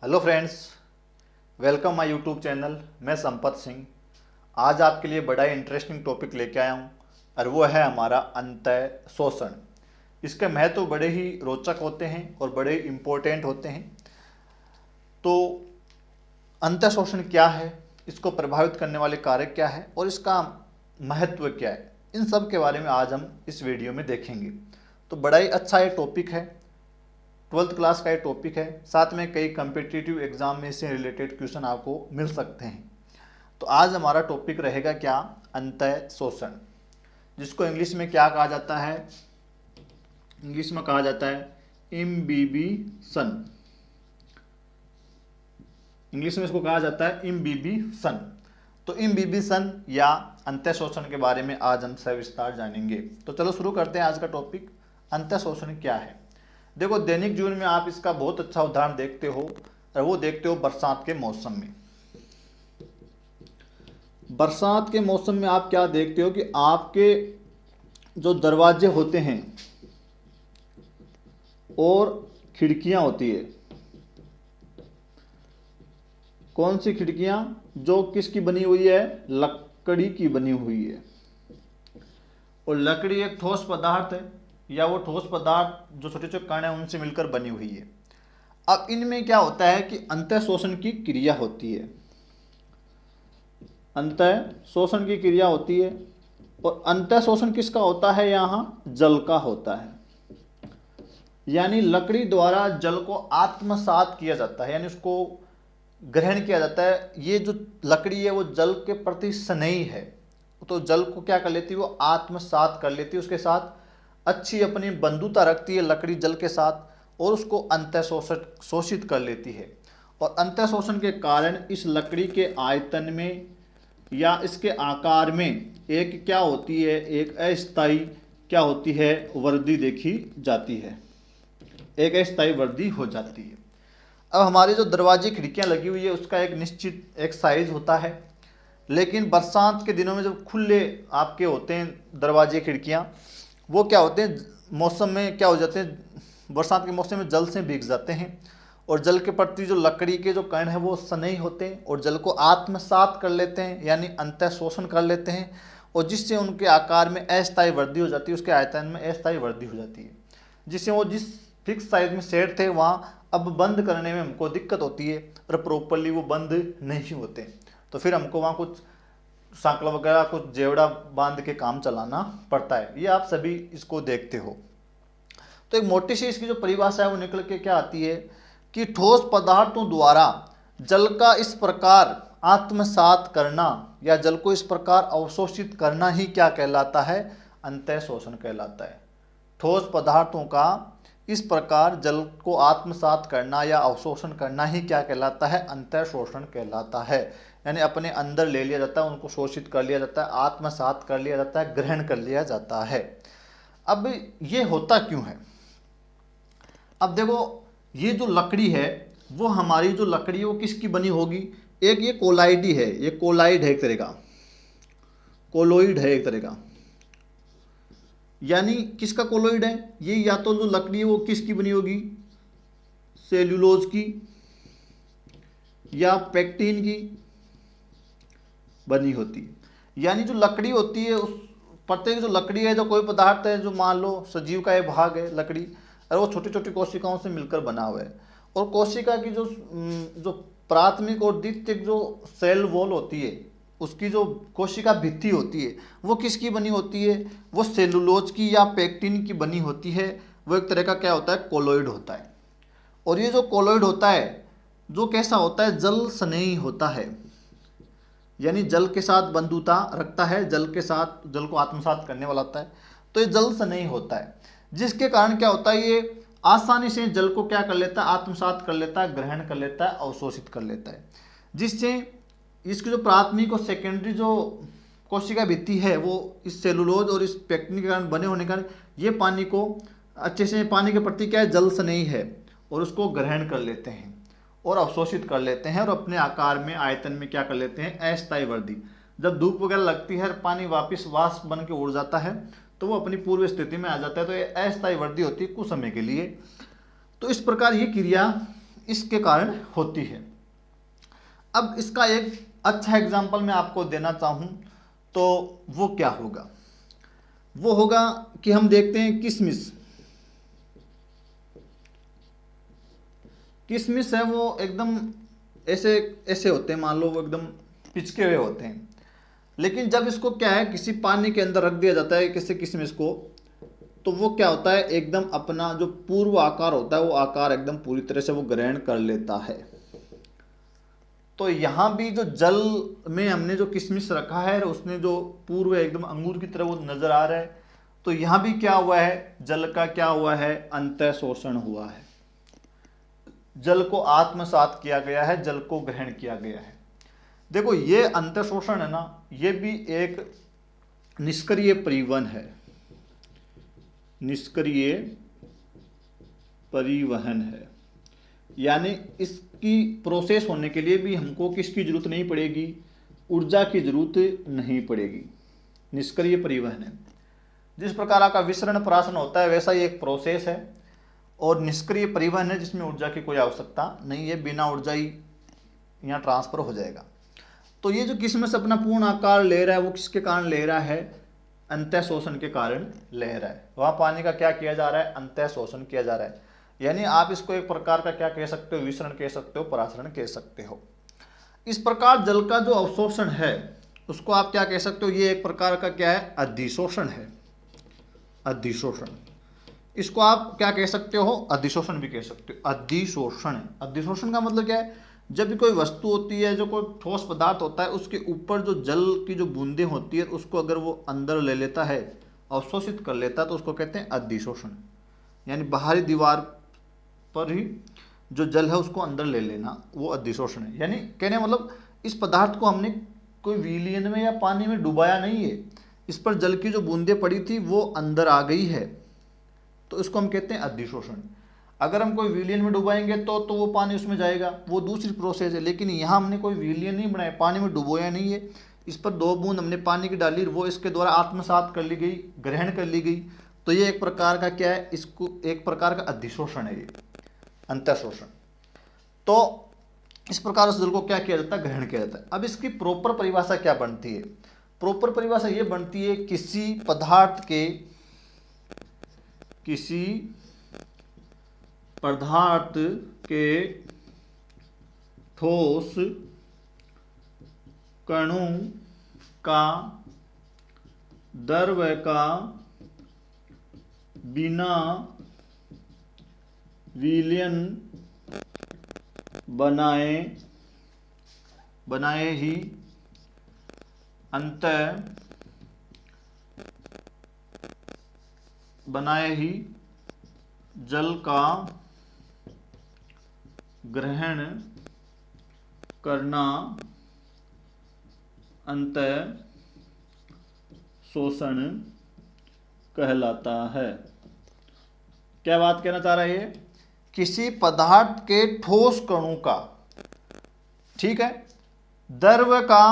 Hello friends, welcome my YouTube channel. मैं संपत सिंह आज आपके लिए बड़ा ही इंटरेस्टिंग टॉपिक लेके आया हूँ और वो है हमारा अंतः शोषण। इसके महत्व बड़े ही रोचक होते हैं और बड़े इम्पोर्टेंट होते हैं। तो अंतः शोषण क्या है, इसको प्रभावित करने वाले कारक क्या है और इसका महत्व क्या है, इन सब के बारे में आज हम इस वीडियो में देखेंगे। तो बड़ा ही अच्छा ये टॉपिक है, 12th क्लास का ये टॉपिक है। साथ में कई कम्पिटिटिव एग्जाम में इससे रिलेटेड क्वेश्चन आपको मिल सकते हैं। तो आज हमारा टॉपिक रहेगा क्या, अंतः शोषण, जिसको इंग्लिश में क्या कहा जाता है, इंग्लिश में कहा जाता है इम्बिबिशन। इंग्लिश में इसको कहा जाता है इम्बिबिशन। तो इम्बिबिशन या अंतः शोषण के बारे में आज हम सविस्तार जानेंगे। तो चलो शुरू करते हैं आज का टॉपिक, अंतः शोषण क्या है। देखो, दैनिक जीवन में आप इसका बहुत अच्छा उदाहरण देखते हो और वो देखते हो बरसात के मौसम में। बरसात के मौसम में आप क्या देखते हो कि आपके जो दरवाजे होते हैं और खिड़कियां होती है, कौन सी खिड़कियां, जो किसकी बनी हुई है, लकड़ी की बनी हुई है। और लकड़ी एक ठोस पदार्थ है, या वो ठोस पदार्थ जो छोटे छोटे कण हैं उनसे मिलकर बनी हुई है। अब इनमें क्या होता है कि अंतः शोषण की क्रिया होती है, अंतः शोषण की क्रिया होती है। और अंतः शोषण किसका होता है, यहाँ जल का होता है। यानी लकड़ी द्वारा जल को आत्मसात किया जाता है, यानी उसको ग्रहण किया जाता है। ये जो लकड़ी है वो जल के प्रति स्नेही है, तो जल को क्या कर लेती है, वो आत्मसात कर लेती है, उसके साथ अच्छी अपनी बंधुता रखती है लकड़ी जल के साथ और उसको अंतः शोषित कर लेती है। और अंतः शोषण के कारण इस लकड़ी के आयतन में या इसके आकार में एक क्या होती है, एक अस्थायी क्या होती है, वृद्धि देखी जाती है, एक अस्थायी वृद्धि हो जाती है। अब हमारे जो दरवाजे खिड़कियां लगी हुई है उसका एक निश्चित एक साइज होता है, लेकिन बरसात के दिनों में जब खुले आपके होते हैं दरवाजे खिड़कियां, वो क्या होते हैं, मौसम में क्या हो जाते हैं, बरसात के मौसम में जल से भीग जाते हैं और जल के प्रति जो लकड़ी के जो कण हैं वो स्नेही होते हैं और जल को आत्मसात कर लेते हैं, यानी अंतः शोषण कर लेते हैं। और जिससे उनके आकार में अस्थायी वृद्धि हो जाती है, उसके आयतन में अस्थायी वृद्धि हो जाती है, जिससे वो जिस फिक्स साइज में सेट थे वहाँ अब बंद करने में हमको दिक्कत होती है और प्रॉपरली वो बंद नहीं होते। तो फिर हमको वहाँ कुछ सांकला वगैरह कुछ जेवड़ा बांध के काम चलाना पड़ता है। ये आप सभी इसको देखते हो। तो एक मोटी सी इसकी जो परिभाषा है वो निकल के क्या आती है कि ठोस पदार्थों द्वारा जल का इस प्रकार आत्मसात करना या जल को इस प्रकार अवशोषित करना ही क्या कहलाता है, अंतः शोषण कहलाता है। ठोस पदार्थों का इस प्रकार जल को आत्मसात करना या अवशोषण करना ही क्या कहलाता है, अंतः शोषण कहलाता है। यानी अपने अंदर ले लिया जाता है, उनको शोषित कर लिया जाता है, आत्मसात कर लिया जाता है, ग्रहण कर लिया जाता है। अब ये होता क्यों है, अब देखो, ये जो लकड़ी है वो हमारी जो लकड़ी है वो किसकी बनी होगी, एक ये कोलाइड ही है, ये कोलाइड है एक तरह का, कोलोइड है एक तरह का। यानी किसका कोलोइड है ये, या तो जो लकड़ी है वो किसकी बनी होगी, सेल्यूलोज की या पेक्टिन की बनी होती है। यानी जो लकड़ी होती है उस प्रत्येक जो लकड़ी है, जो कोई पदार्थ है, जो मान लो सजीव का ये भाग है लकड़ी, और वो छोटी छोटी कोशिकाओं से मिलकर बना हुआ है। और कोशिका की जो प्राथमिक और द्वितीयक जो सेल वॉल होती है, उसकी जो कोशिका भित्ति होती है वो किसकी बनी होती है, वो सेलुलोज की या पेक्टिन की बनी होती है। वो एक तरह का क्या होता है, कोलोइड होता है। और ये जो कोलोइड होता है जो कैसा होता है, जल स्नेही होता है, यानी जल के साथ बंधुता रखता है, जल के साथ जल को आत्मसात करने वाला होता है। तो ये जल स्नेही होता है, जिसके कारण क्या होता है, ये आसानी से जल को क्या कर लेता है, आत्मसात कर लेता है, ग्रहण कर लेता है, अवशोषित कर लेता है। जिससे इसकी जो प्राथमिक और सेकेंडरी जो कोशिका भित्ति है वो इस सेलुलोज और इस पेक्टिन के कारण बने होने के कारण ये पानी को अच्छे से, पानी के प्रति क्या है, जल स्नेही है और उसको ग्रहण कर लेते हैं और अवशोषित कर लेते हैं और अपने आकार में, आयतन में क्या कर लेते हैं, अस्थायी वृद्धि। जब धूप वगैरह लगती है पानी वापस वाष्प बन के उड़ जाता है तो वो अपनी पूर्व स्थिति में आ जाता है। तो ये अस्थायी वृद्धि होती है कुछ समय के लिए। तो इस प्रकार ये क्रिया इसके कारण होती है। अब इसका एक अच्छा एग्जाम्पल मैं आपको देना चाहूँ तो वो क्या होगा, वो होगा कि हम देखते हैं किशमिश। किशमिश है वो एकदम ऐसे ऐसे होते हैं, मान लो वो एकदम पिचके हुए होते हैं, लेकिन जब इसको क्या है किसी पानी के अंदर रख दिया जाता है किसी किशमिश को, तो वो क्या होता है एकदम अपना जो पूर्व आकार होता है वो आकार एकदम पूरी तरह से वो ग्रहण कर लेता है। तो यहाँ भी जो जल में हमने जो किशमिश रखा है उसने जो पूर्व एकदम अंगूर की तरह वो नजर आ रहा है, तो यहाँ भी क्या हुआ है, जल का क्या हुआ है, अंतः शोषण हुआ है, जल को आत्मसात किया गया है, जल को ग्रहण किया गया है। देखो ये अंतः शोषण है ना, ये भी एक निष्क्रिय परिवहन है, निष्क्रिय परिवहन है, यानी इसकी प्रोसेस होने के लिए भी हमको किसकी जरूरत नहीं पड़ेगी, ऊर्जा की जरूरत नहीं पड़ेगी, निष्क्रिय परिवहन है। जिस प्रकार का विसरण परासरण होता है वैसा ही एक प्रोसेस है, और निष्क्रिय परिवहन है जिसमें ऊर्जा की कोई आवश्यकता नहीं है, बिना ऊर्जा ही यहाँ ट्रांसफर हो जाएगा। तो ये जो किशमिश अपना पूर्ण आकार ले रहा है वो किसके कारण ले रहा है, अंतः शोषण के कारण ले रहा है। वहाँ पानी का क्या किया जा रहा है, अंतः शोषण किया जा रहा है, यानी आप इसको एक प्रकार का क्या कह सकते हो, विसरण कह सकते हो, परासरण कह सकते हो। इस प्रकार जल का जो अवशोषण है उसको आप क्या कह सकते हो, ये एक प्रकार का क्या है, अधिशोषण है, अधिशोषण। इसको आप क्या कह सकते हो, अधिशोषण भी कह सकते हो, अधिशोषण। अधिशोषण का मतलब क्या है, जब भी कोई वस्तु होती है, जो कोई ठोस पदार्थ होता है, उसके ऊपर जो जल की जो बूंदें होती है उसको अगर वो अंदर ले लेता है, अवशोषित कर लेता है, तो उसको कहते हैं अधिशोषण। यानी बाहरी दीवार पर ही जो जल है उसको अंदर ले लेना, वो अधिशोषण है। यानी कहने मतलब इस पदार्थ को हमने कोई विलयन में या पानी में डुबाया नहीं है, इस पर जल की जो बूंदें पड़ी थी वो अंदर आ गई है, तो इसको हम कहते हैं अधिशोषण। अगर हम कोई विलयन में डुबाएंगे तो वो पानी उसमें जाएगा, वो दूसरी प्रोसेस है। लेकिन यहाँ हमने कोई विलयन नहीं बनाया, पानी में डुबोया नहीं है, इस पर 2 बूंद हमने पानी की डाली, वो इसके द्वारा आत्मसात कर ली गई, ग्रहण कर ली गई, तो ये एक प्रकार का क्या है, इसको एक प्रकार का अधिशोषण है, ये अंतः शोषण। तो इस प्रकार उस जल को क्या किया जाता है, ग्रहण किया जाता है। अब इसकी प्रॉपर परिभाषा क्या बनती है, प्रॉपर परिभाषा ये बनती है, किसी पदार्थ के ठोस कणों का द्रव का बिना विलयन बनाए ही जल का ग्रहण करना अंतः शोषण कहलाता है। क्या बात कहना चाह रहा है ये, किसी पदार्थ के ठोस कणों का, ठीक है, द्रव का,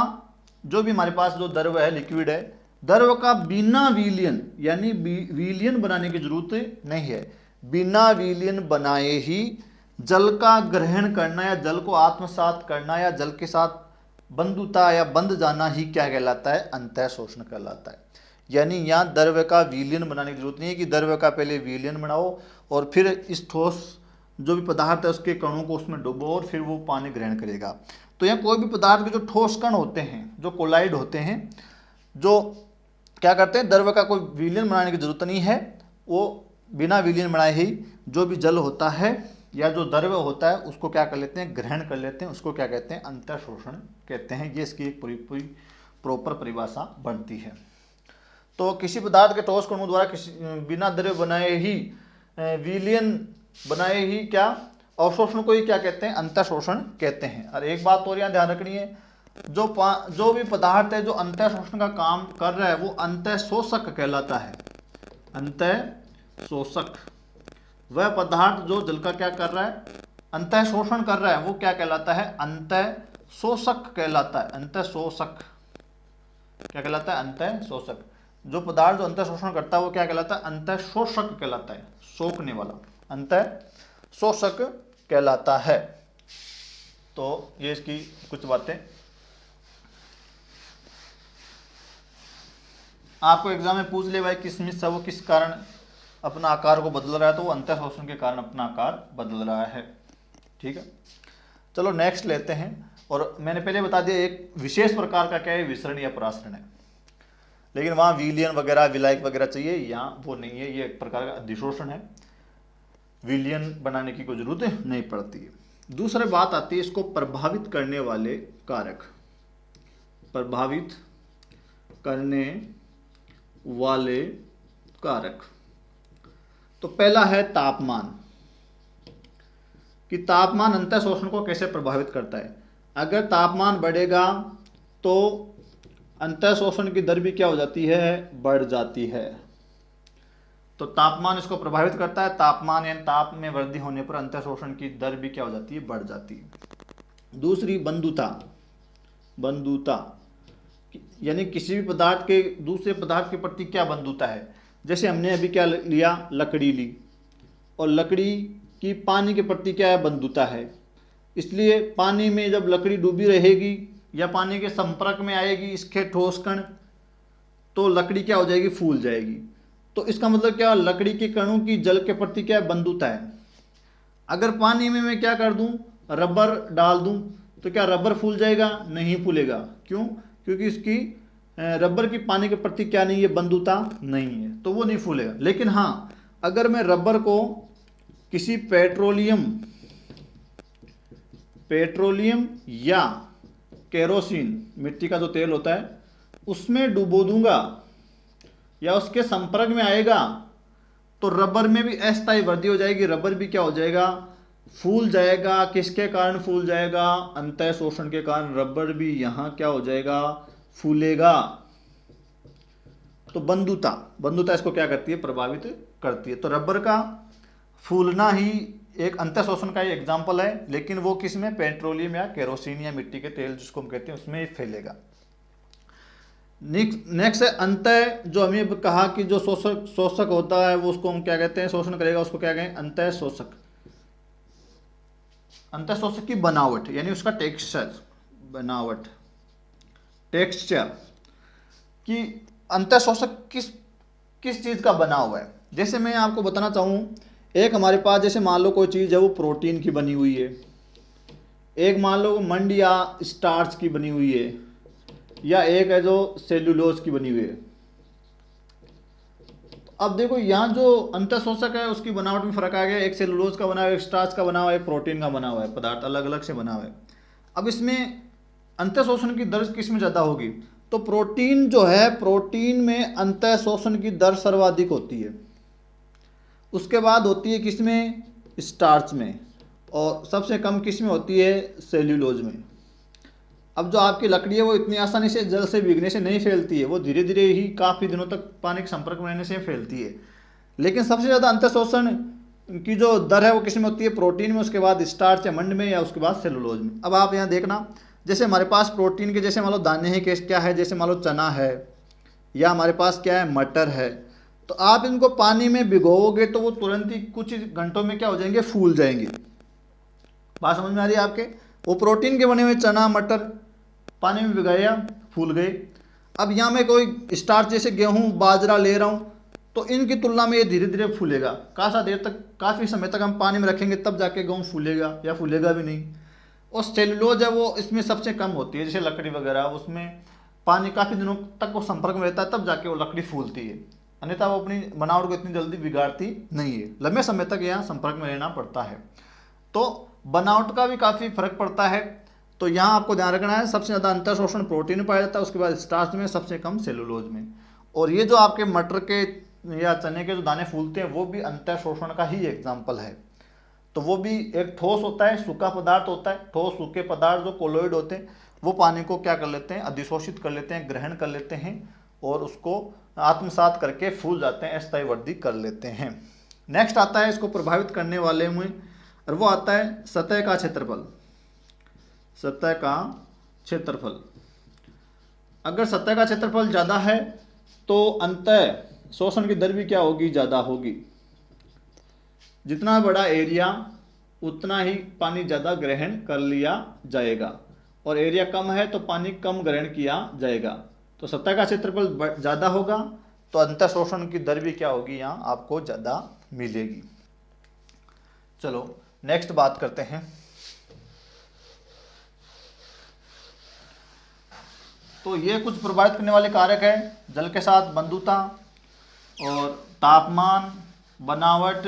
जो भी हमारे पास जो द्रव है, लिक्विड है, द्रव का बिना विलयन, यानी विलयन बनाने की जरूरत नहीं है, बिना विलयन बनाए ही जल का ग्रहण करना या जल को आत्मसात करना या जल के साथ बंधुता या बंध जाना ही क्या कहलाता है, अंतः शोषण कहलाता है। यानी यहाँ द्रव्य का विलयन बनाने की जरूरत नहीं है कि द्रव्य का पहले विलयन बनाओ और फिर इस ठोस जो भी पदार्थ है उसके कणों को उसमें डुबो और फिर वो पानी ग्रहण करेगा। तो यहाँ कोई भी पदार्थ के जो ठोस कण होते हैं, जो कोलाइड होते हैं, जो क्या करते हैं, द्रव्य का कोई विलयन बनाने की जरूरत नहीं है, वो बिना विलयन बनाए ही जो भी जल होता है या जो द्रव्य होता है उसको क्या कर लेते हैं, ग्रहण कर लेते हैं, उसको क्या कहते हैं, अंतः शोषण कहते हैं। ये इसकी एक पूरी प्रॉपर परिभाषा बनती है। तो किसी पदार्थ के ठोस कणों द्वारा किसी बिना द्रव्य बनाए ही, विलयन बनाए ही क्या, अवशोषण को ही क्या कहते हैं, अंतः शोषण कहते हैं। और एक बात और यहाँ ध्यान रखनी है, जो भी पदार्थ है जो अंतः शोषण का काम कर रहा है वो अंतः शोषक कहलाता है। अंतः शोषक वह पदार्थ जो जल का क्या कर रहा है, अंतः शोषण कर रहा है, वो क्या कहलाता है, अंतः शोषक कहलाता है। अंतः शोषक क्या कहलाता है, अंतः शोषक। जो पदार्थ जो अंतः शोषण करता है वो क्या कहलाता है, अंतः शोषक कहलाता है, सोखने वाला, अंतः शोषक कहलाता है। तो ये इसकी कुछ बातें। आपको एग्जाम में पूछ ले भाई किशमिश है वो किस कारण अपना आकार को बदल रहा है, तो वो अंतः शोषण के कारण अपना आकार बदल रहा है। ठीक है, चलो नेक्स्ट लेते हैं। और मैंने पहले बता दिया एक विशेष प्रकार का क्या है, विसरण या परासरण है, लेकिन वहाँ विलयन वगैरह विलायक वगैरह चाहिए, यहाँ वो नहीं है, ये एक प्रकार का अधिशोषण है, विलयन बनाने की कोई जरूरत नहीं पड़ती है। दूसरी बात आती है इसको प्रभावित करने वाले कारक। प्रभावित करने वाले कारक, तो पहला है तापमान, कि तापमान अंतः शोषण को कैसे प्रभावित करता है। अगर तापमान बढ़ेगा तो अंतः शोषण की दर भी क्या हो जाती है, बढ़ जाती है। तो तापमान इसको प्रभावित करता है, तापमान यानी ताप में वृद्धि होने पर अंतः शोषण की दर भी क्या हो जाती है, बढ़ जाती है। दूसरी बंधुता, बंधुता यानी किसी भी पदार्थ के दूसरे पदार्थ के प्रति क्या बंधुता है। जैसे हमने अभी क्या लिया, लकड़ी ली, और लकड़ी की पानी के प्रति क्या है, बंधुता है। इसलिए पानी में जब लकड़ी डूबी रहेगी या पानी के संपर्क में आएगी इसके ठोस कण, तो लकड़ी क्या हो जाएगी, फूल जाएगी। तो इसका मतलब क्या, लकड़ी के कणों की जल के प्रति क्या बंधुता है। अगर पानी में मैं क्या कर दूं, रबर डाल दूं, तो क्या रबर फूल जाएगा, नहीं फूलेगा। क्यों, क्योंकि इसकी रबर की पानी के प्रति क्या नहीं है, बंधुता नहीं है, तो वो नहीं फूलेगा। लेकिन हाँ, अगर मैं रबर को किसी पेट्रोलियम या केरोसिन, मिट्टी का जो तेल होता है, उसमें डुबो दूंगा या उसके संपर्क में आएगा, तो रबर में भी अस्थायी वृद्धि हो जाएगी, रबर भी क्या हो जाएगा, फूल जाएगा। किसके कारण फूल जाएगा, अंतः शोषण के कारण रबर भी यहां क्या हो जाएगा, फूलेगा। तो बंधुता इसको क्या करती है, प्रभावित करती है। तो रबर का फूलना ही एक अंतः शोषण का ही एग्जाम्पल है, लेकिन वो किस में, पेट्रोलियम या केरोसिन या मिट्टी के तेल जिसको हम कहते हैं उसमें ही फैलेगा। नेक्स्ट है अंतः, जो हमें कहा कि जो शोषक होता है वो उसको हम क्या कहते हैं, शोषण करेगा, उसको क्या कहें, अंतः शोषक। अंतः शोषक की बनावट यानी उसका टेक्सचर, बनावट, टेक्सचर, कि अंतः शोषक किस चीज का बना हुआ है। जैसे मैं आपको बताना चाहूं, एक हमारे पास जैसे मान लो कोई चीज है वो प्रोटीन की बनी हुई है, एक मान लो मंड या स्टार्च की बनी हुई है, या एक है जो सेल्यूलोज की बनी हुई है। अब देखो यहाँ जो अंतः शोषक है उसकी बनावट में फर्क आ गया, एक सेल्यूलोज का बना हुआ है, एक स्टार्च का बना हुआ है, एक प्रोटीन का बना हुआ है, पदार्थ अलग अलग से बना हुआ है। अब इसमें अंतः शोषण की दर किस में ज़्यादा होगी, तो प्रोटीन जो है, प्रोटीन में अंतः शोषण की दर सर्वाधिक होती है, उसके बाद होती है किस में, स्टार्च में, और सबसे कम किस में होती है, सेल्यूलोज में। अब जो आपकी लकड़ी है वो इतनी आसानी से जल से भीगने से नहीं फैलती है, वो धीरे धीरे ही काफ़ी दिनों तक पानी के संपर्क में रहने से फैलती है। लेकिन सबसे ज़्यादा अंतः शोषण की जो दर है वो किस में होती है, प्रोटीन में, उसके बाद स्टार्च या मंड में, या उसके बाद सेलुलोज में। अब आप यहाँ देखना, जैसे हमारे पास प्रोटीन के जैसे मान लो दाने हैं, केस क्या है, जैसे मान लो चना है, या हमारे पास क्या है, मटर है, तो आप इनको पानी में भिगोओगे तो वो तुरंत ही कुछ घंटों में क्या हो जाएंगे, फूल जाएंगे। बात समझ में आ रही है आपके, वो प्रोटीन के बने हुए चना मटर पानी में भिगाया, फूल गए। अब यहाँ मैं कोई स्टार्च जैसे गेहूँ बाजरा ले रहा हूँ, तो इनकी तुलना में ये धीरे धीरे फूलेगा। काफ़ी देर तक, काफ़ी समय तक हम पानी में रखेंगे तब जाके गेहूँ फूलेगा, या फूलेगा भी नहीं। और सेलुलोज है वो इसमें सबसे कम होती है, जैसे लकड़ी वगैरह, उसमें पानी काफ़ी दिनों तक वो संपर्क में रहता है तब जाके वो लकड़ी फूलती है, अन्यथा वो अपनी बनावट को इतनी जल्दी बिगाड़ती नहीं है, लंबे समय तक यहाँ संपर्क में रहना पड़ता है। तो बनावट का भी काफ़ी फर्क पड़ता है। तो यहाँ आपको ध्यान रखना है, सबसे ज़्यादा अंतः शोषण प्रोटीन में पाया जाता है, उसके बाद स्टार्च में, सबसे कम सेलुलोज में। और ये जो आपके मटर के या चने के जो दाने फूलते हैं वो भी अंतः शोषण का ही एग्जाम्पल है। तो वो भी एक ठोस होता है, सूखा पदार्थ होता है। ठोस सूखे पदार्थ जो कोलोइड होते हैं वो पानी को क्या कर लेते हैं, अधिशोषित कर लेते हैं, ग्रहण कर लेते हैं, और उसको आत्मसात करके फूल जाते हैं, अस्थायी वृद्धि कर लेते हैं। नेक्स्ट आता है इसको प्रभावित करने वाले में, और वो आता है सतह का क्षेत्रफल। सतह का क्षेत्रफल, अगर सतह का क्षेत्रफल ज़्यादा है तो अंतः शोषण की दर भी क्या होगी, ज़्यादा होगी। जितना बड़ा एरिया उतना ही पानी ज़्यादा ग्रहण कर लिया जाएगा, और एरिया कम है तो पानी कम ग्रहण किया जाएगा। तो सतह का क्षेत्रफल ज़्यादा होगा तो अंतर शोषण की दर भी क्या होगी, यहाँ आपको ज़्यादा मिलेगी। चलो नेक्स्ट बात करते हैं। तो ये कुछ प्रभावित करने वाले कारक है जल के साथ बंधुता और तापमान, बनावट,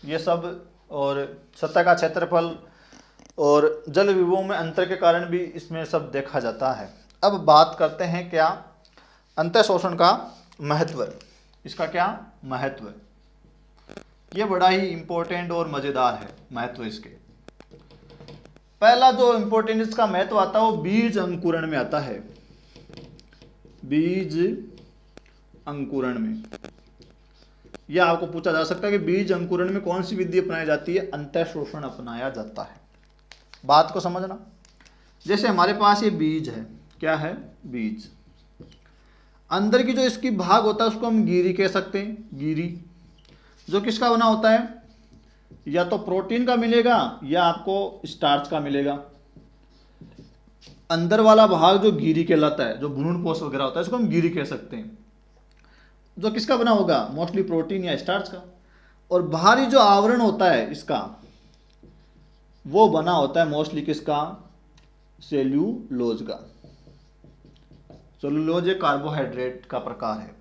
ये सब, और सतह का क्षेत्रफल और जल विभव में अंतर के कारण भी इसमें सब देखा जाता है। अब बात करते हैं क्या अंतर शोषण का महत्व, इसका क्या महत्व है। ये बड़ा ही इम्पोर्टेंट और मज़ेदार है महत्व इसके। पहला जो इम्पोर्टेंट इसका महत्व आता है वो बीज अंकुरण में आता है। बीज अंकुरण में यह आपको पूछा जा सकता है कि बीज अंकुरण में कौन सी विधि अपनाई जाती है, अंतर शोषण अपनाया जाता है। बात को समझना, जैसे हमारे पास ये बीज है, क्या है, बीज। अंदर की जो इसकी भाग होता है उसको हम गिरी कह सकते हैं, गिरी, जो किसका बना होता है, या तो प्रोटीन का मिलेगा या आपको स्टार्च का मिलेगा। अंदर वाला भाग जो गिरी कहलाता है, जो भ्रूणपोष वगैरह होता है, इसको हम गिरी कह सकते हैं, जो किसका बना होगा, मोस्टली प्रोटीन या स्टार्च का। और बाहरी जो आवरण होता है इसका, वो बना होता है मोस्टली किसका, सेल्यूलोज का। सेल्यूलोज एक कार्बोहाइड्रेट का प्रकार है।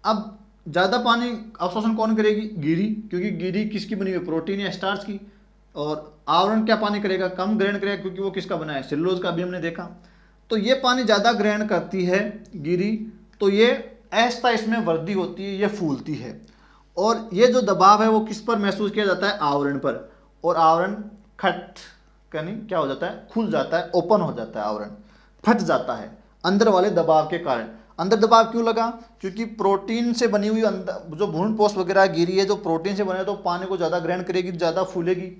अब ज़्यादा पानी अवशोषण कौन करेगी, गिरी, क्योंकि गिरी किसकी बनी हुई, प्रोटीन या स्टार्च की। और आवरण क्या पानी करेगा, कम ग्रहण करेगा, क्योंकि वो किसका बना है, सेल्यूलोज का, भी हमने देखा। तो ये पानी ज़्यादा ग्रहण करती है गिरी, तो ये ऐसा इसमें वृद्धि होती है, ये फूलती है। और ये जो दबाव है वो किस पर महसूस किया जाता है, आवरण पर। और आवरण खट यानी क्या हो जाता है, खुल जाता है, ओपन हो जाता है, आवरण फट जाता है अंदर वाले दबाव के कारण। अंदर दबाव क्यों लगा, क्योंकि प्रोटीन से बनी हुई अंदर जो भ्रूणपोष वगैरह गिरी है, जो प्रोटीन से बने, तो पानी को ज़्यादा ग्रहण करेगी, ज़्यादा फूलेगी।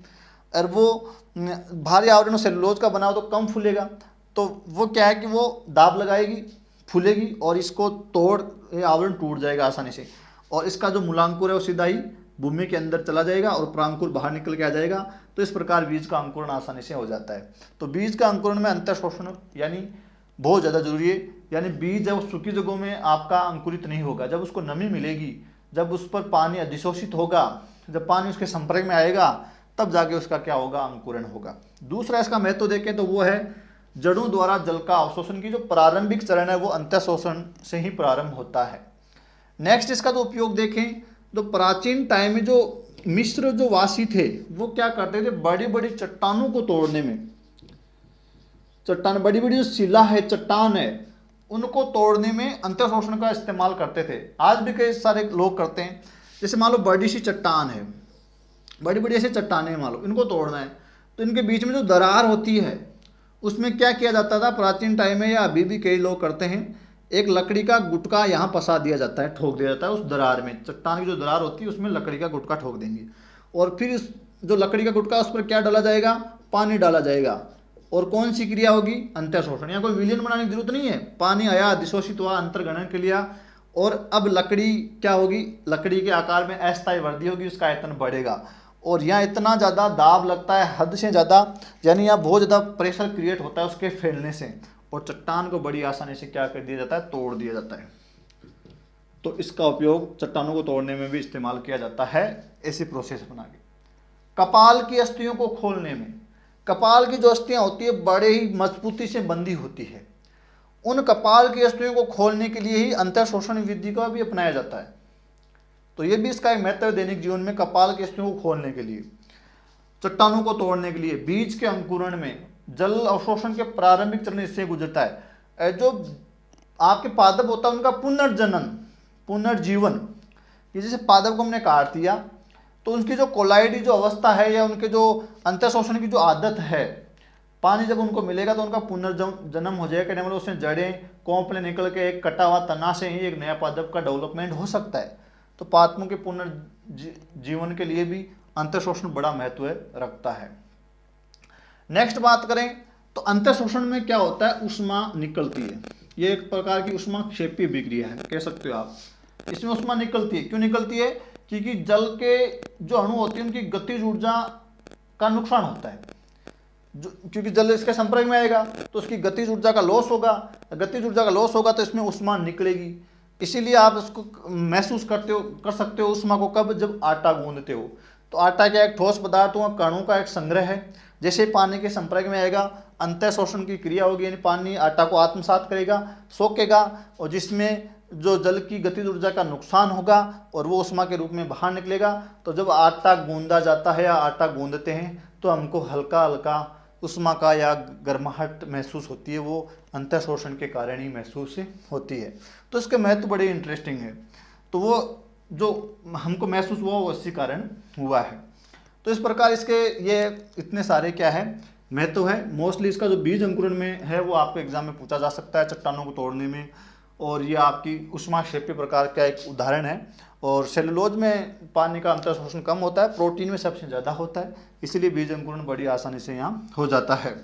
और वो भारी आवरण सेलुलोज का बना हो तो कम फूलेगा। तो वो क्या है कि वो दाब लगाएगी, फूलेगी, और इसको तोड़ आवरण टूट जाएगा आसानी से। और इसका जो मूलांकुर है वो सीधा ही भूमि के अंदर चला जाएगा और प्रांकुर बाहर निकल के आ जाएगा। तो इस प्रकार बीज का अंकुरण आसानी से हो जाता है। तो बीज का अंकुरण में अंतर शोषण यानी बहुत ज़्यादा जरूरी है। यानी बीज जब सूखी जगहों में आपका अंकुरित नहीं होगा, जब उसको नमी मिलेगी, जब उस पर पानी अधिशोषित होगा, जब पानी उसके संपर्क में आएगा, तब जाके उसका क्या होगा, अंकुरण होगा। दूसरा इसका महत्व देखें तो वो है जड़ों द्वारा जल का अवशोषण की जो प्रारंभिक चरण है वो अंतर शोषण से ही प्रारंभ होता है। नेक्स्ट इसका जो उपयोग देखें तो प्राचीन टाइम में जो मिस्र जो वासी थे वो क्या करते थे, बड़ी बड़ी चट्टानों को तोड़ने में, चट्टान बड़ी बड़ी जो शिला है, चट्टान है, उनको तोड़ने में अंतर शोषण का इस्तेमाल करते थे। आज भी कई सारे लोग करते हैं। जैसे मान लो बड़ी सी चट्टान है, बड़ी बड़ी ऐसे चट्टानें मान लो, इनको तोड़ना है, तो इनके बीच में जो दरार होती है उसमें क्या किया जाता था प्राचीन टाइम में, या अभी भी कई लोग करते हैं, एक लकड़ी का गुटका यहाँ फंसा दिया जाता है, ठोक दिया जाता है उस दरार में। चट्टान की जो दरार होती है उसमें लकड़ी का गुटका ठोक देंगे, और फिर इस जो लकड़ी का गुटका उस पर क्या डाला जाएगा, पानी डाला जाएगा। और कौन सी क्रिया होगी, अंतर शोषण। यहाँ कोई विलयन बनाने की जरूरत नहीं है, पानी आया, अधिशोषित हुआ, अंतर्गणन के लिया, और अब लकड़ी क्या होगी, लकड़ी के आकार में अस्थायी वृद्धि होगी, उसका आयतन बढ़ेगा। और यहाँ इतना ज़्यादा दाब लगता है, हद से ज़्यादा, यानी यहाँ बहुत ज़्यादा प्रेशर क्रिएट होता है उसके फैलने से, और चट्टान को बड़ी आसानी से क्या कर दिया जाता है, तोड़ दिया जाता है। तो इसका उपयोग चट्टानों को तोड़ने में भी इस्तेमाल किया जाता है, ऐसी प्रोसेस बना के। कपाल की अस्थियों को खोलने में, कपाल की जो अस्थियां होती है बड़े ही मजबूती से बंधी होती है, उन कपाल की अस्थियों को खोलने के लिए ही अंतर शोषण विधि का भी अपनाया जाता है। तो ये भी इसका एक महत्व है दैनिक जीवन में, कपाल की अस्थियों को खोलने के लिए, चट्टानों को तोड़ने के लिए। बीज के अंकुरण में जल अवशोषण के प्रारंभिक चरण इससे गुजरता है। जो आपके पादप होता है उनका पुनर्जनन, पुनर्जीवन, जैसे पादप को हमने काट दिया तो उनकी जो कोलाइडी जो अवस्था है, या उनके जो अंतर शोषण की जो आदत है, पानी जब उनको मिलेगा तो उनका पुनर्जन्म हो जाएगा। मतलब उसमें जड़ें कोंपले निकल के एक कटा हुआ तना से ही एक नया पादप का डेवलपमेंट हो सकता है। तो पादपों के पुनर्जीवन के लिए भी अंतर शोषण बड़ा महत्व रखता है। नेक्स्ट बात करें तो अंतर शोषण में क्या होता है, ऊष्मा निकलती है। ये एक प्रकार की ऊष्मा क्षेपीय विक्रिया है, कह सकते हो आप। इसमें ऊष्मा निकलती है, क्यों निकलती है, क्योंकि जल के जो अणु होते हैं उनकी गतिज ऊर्जा का नुकसान होता है, क्योंकि जल इसके संपर्क में आएगा तो उसकी गतिज ऊर्जा का लॉस होगा, गतिज ऊर्जा का लॉस होगा तो इसमें ऊष्मा निकलेगी। इसीलिए आप इसको महसूस कर सकते हो ऊष्मा को कब, जब आटा गूंदते हो। तो आटा क्या एक ठोस पदार्थ हुआ, कणों का एक संग्रह है। जैसे पानी के संपर्क में आएगा अंतः शोषण की क्रिया होगी, यानी पानी आटा को आत्मसात करेगा, सोखेगा, और जिसमें जो जल की गतिज ऊर्जा का नुकसान होगा और वो ऊष्मा के रूप में बाहर निकलेगा। तो जब आटा गूंदा जाता है या आटा गूंदते हैं तो हमको हल्का हल्का ऊष्मा का या गर्माहट महसूस होती है, वो अंतः शोषण के कारण ही महसूस होती है। तो इसके महत्व बड़े इंटरेस्टिंग है। तो वो जो हमको महसूस हुआ वो इसी कारण हुआ है। तो इस प्रकार इसके ये इतने सारे क्या है महत्व है। मोस्टली इसका जो बीज अंकुरण में है वो आपको एग्जाम में पूछा जा सकता है, चट्टानों को तोड़ने में, और ये आपकी ऊष्माक्षेपी प्रकार का एक उदाहरण है। और सेलुलोज में पानी का अंतर शोषण कम होता है, प्रोटीन में सबसे ज़्यादा होता है, इसीलिए बीज अंकुरण बड़ी आसानी से यहाँ हो जाता है।